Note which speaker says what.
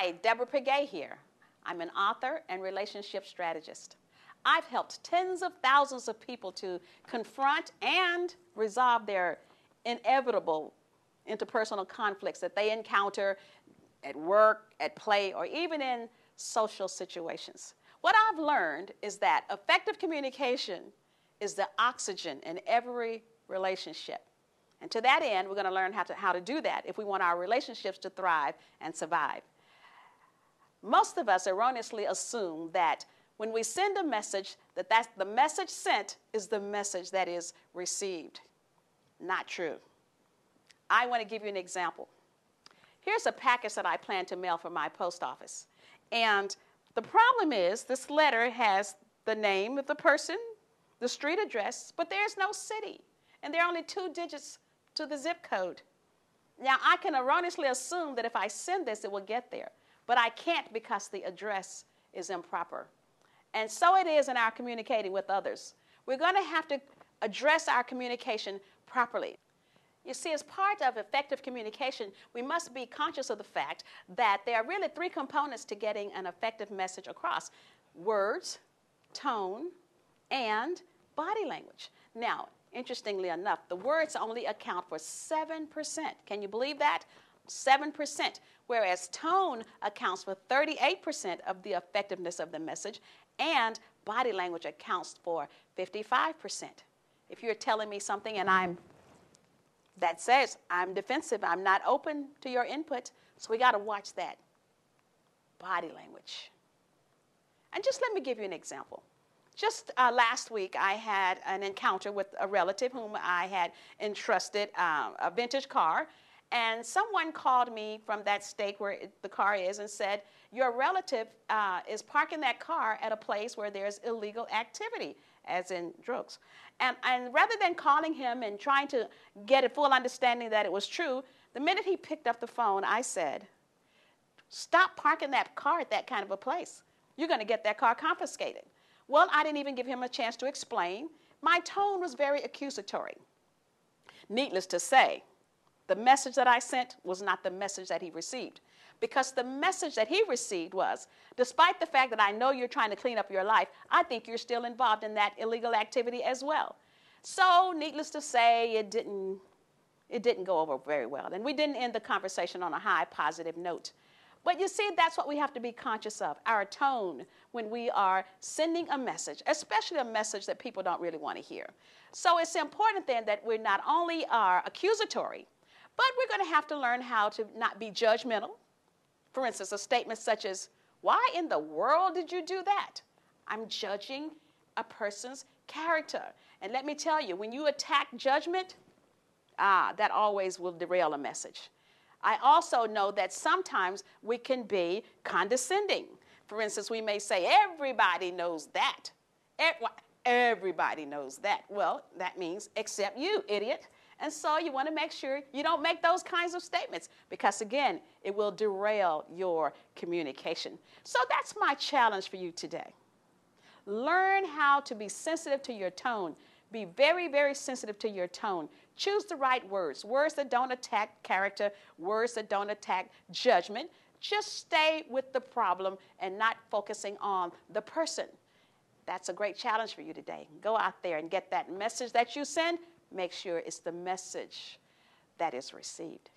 Speaker 1: Hi, Deborah Pegues here. I'm an author and relationship strategist. I've helped tens of thousands of people to confront and resolve their inevitable interpersonal conflicts that they encounter at work, at play, or even in social situations. What I've learned is that effective communication is the oxygen in every relationship. And to that end, we're going to learn how to do that if we want our relationships to thrive and survive. Most of us erroneously assume that when we send a message, that the message sent is the message that is received. Not true. I want to give you an example. Here's a package that I plan to mail from my post office. And the problem is this letter has the name of the person, the street address, but there's no city. And there are only 2 digits to the zip code. Now, I can erroneously assume that if I send this, it will get there. But I can't because the address is improper. And so it is in our communicating with others. We're going to have to address our communication properly. You see, as part of effective communication, we must be conscious of the fact that there are really 3 components to getting an effective message across: words, tone, and body language. Now, interestingly enough, the words only account for 7%. Can you believe that? 7%, whereas tone accounts for 38% of the effectiveness of the message, and body language accounts for 55%. If you're telling me something and that says I'm defensive, I'm not open to your input, so we got to watch that body language. And just let me give you an example. Just last week, I had an encounter with a relative whom I had entrusted a vintage car. And someone called me from that state where the car is and said, your relative is parking that car at a place where there's illegal activity, as in drugs. And rather than calling him and trying to get a full understanding that it was true, the minute he picked up the phone, I said, stop parking that car at that kind of a place. You're going to get that car confiscated. Well, I didn't even give him a chance to explain. My tone was very accusatory. Needless to say, the message that I sent was not the message that he received, because the message that he received was, despite the fact that I know you're trying to clean up your life, I think you're still involved in that illegal activity as well. So, needless to say, it didn't go over very well, and we didn't end the conversation on a high positive note. But you see, that's what we have to be conscious of, our tone when we are sending a message, especially a message that people don't really want to hear. So it's important then that we not only are accusatory, but we're going to have to learn how to not be judgmental. For instance, a statement such as, why in the world did you do that? I'm judging a person's character. And let me tell you, when you attack judgment, that always will derail a message. I also know that sometimes we can be condescending. For instance, we may say, everybody knows that. Everybody knows that. Well, that means except you, idiot. And so you want to make sure you don't make those kinds of statements because, again, it will derail your communication. So that's my challenge for you today. Learn how to be sensitive to your tone. Be very, very sensitive to your tone. Choose the right words, words that don't attack character, words that don't attack judgment. Just stay with the problem and not focusing on the person. That's a great challenge for you today. Go out there and get that message that you send. Make sure it's the message that is received.